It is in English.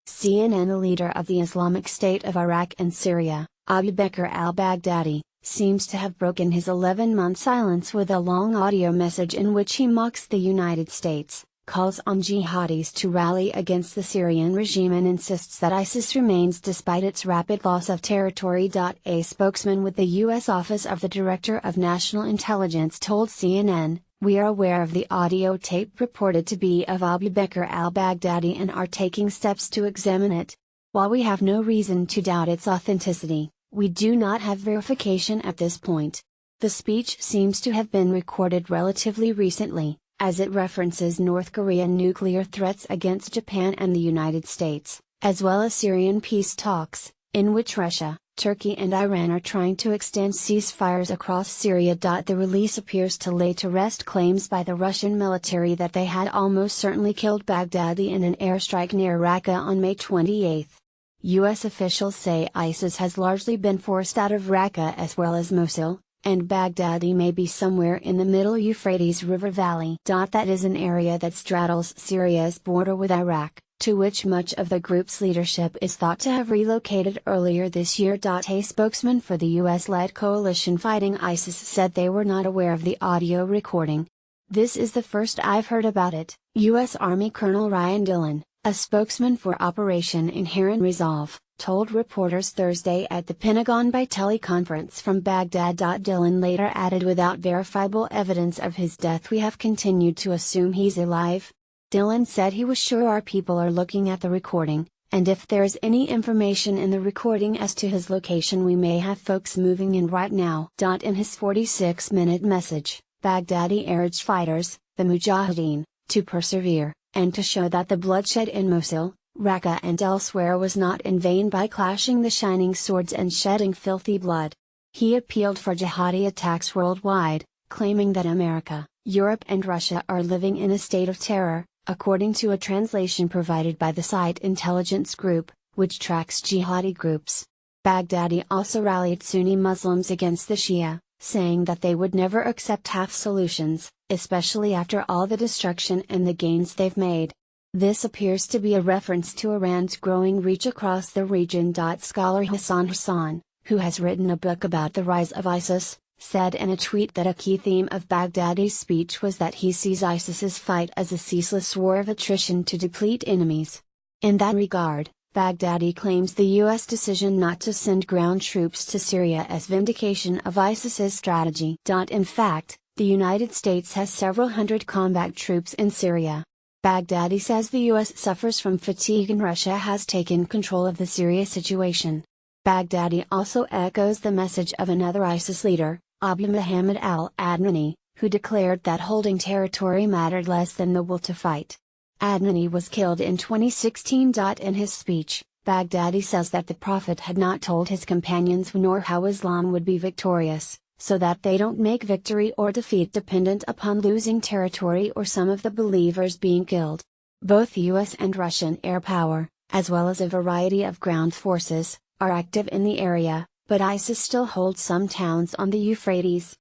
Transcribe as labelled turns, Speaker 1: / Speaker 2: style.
Speaker 1: CNN. The leader of the Islamic State of Iraq and Syria, Abu Bakr al-Baghdadi, seems to have broken his 11-month silence with a long audio message in which he mocks the United States, calls on jihadis to rally against the Syrian regime and insists that ISIS remains despite its rapid loss of territory. A spokesman with the U.S. Office of the Director of National Intelligence told CNN, "We are aware of the audio tape purported to be of Abu Bakr al-Baghdadi and are taking steps to examine it. While we have no reason to doubt its authenticity, we do not have verification at this point." The speech seems to have been recorded relatively recently, as it references North Korean nuclear threats against Japan and the United States, as well as Syrian peace talks, in which Russia, Turkey and Iran are trying to extend ceasefires across Syria. The release appears to lay to rest claims by the Russian military that they had almost certainly killed Baghdadi in an airstrike near Raqqa on May 28. U.S. officials say ISIS has largely been forced out of Raqqa as well as Mosul, and Baghdadi may be somewhere in the middle Euphrates River Valley. That is an area that straddles Syria's border with Iraq, to which much of the group's leadership is thought to have relocated earlier this year. A spokesman for the US-led coalition fighting ISIS said they were not aware of the audio recording. "This is the first I've heard about it," U.S. Army Colonel Ryan Dillon, a spokesman for Operation Inherent Resolve, told reporters Thursday at the Pentagon by teleconference from Baghdad. Dillon later added, "Without verifiable evidence of his death, we have continued to assume he's alive." Dillon said he was sure our people are looking at the recording, and if there's any information in the recording as to his location, we may have folks moving in right now. In his 46-minute message, Baghdadi urged fighters, the Mujahideen, to persevere, and to show that the bloodshed in Mosul, Raqqa and elsewhere was not in vain by clashing the shining swords and shedding filthy blood. He appealed for jihadi attacks worldwide, claiming that America, Europe and Russia are living in a state of terror, according to a translation provided by the site Intelligence Group, which tracks jihadi groups. Baghdadi also rallied Sunni Muslims against the Shia, saying that they would never accept half solutions, especially after all the destruction and the gains they've made. This appears to be a reference to Iran's growing reach across the region. Scholar Hassan Hassan, who has written a book about the rise of ISIS, said in a tweet that a key theme of Baghdadi's speech was that he sees ISIS's fight as a ceaseless war of attrition to deplete enemies. In that regard, Baghdadi claims the U.S. decision not to send ground troops to Syria as vindication of ISIS's strategy. In fact, the United States has several hundred combat troops in Syria. Baghdadi says the U.S. suffers from fatigue and Russia has taken control of the Syria situation. Baghdadi also echoes the message of another ISIS leader, Abu Muhammad al-Adnani, who declared that holding territory mattered less than the will to fight. Adnani was killed in 2016. In his speech, Baghdadi says that the Prophet had not told his companions when or how Islam would be victorious, so that they don't make victory or defeat dependent upon losing territory or some of the believers being killed. Both US and Russian air power, as well as a variety of ground forces, are active in the area, but ISIS still holds some towns on the Euphrates,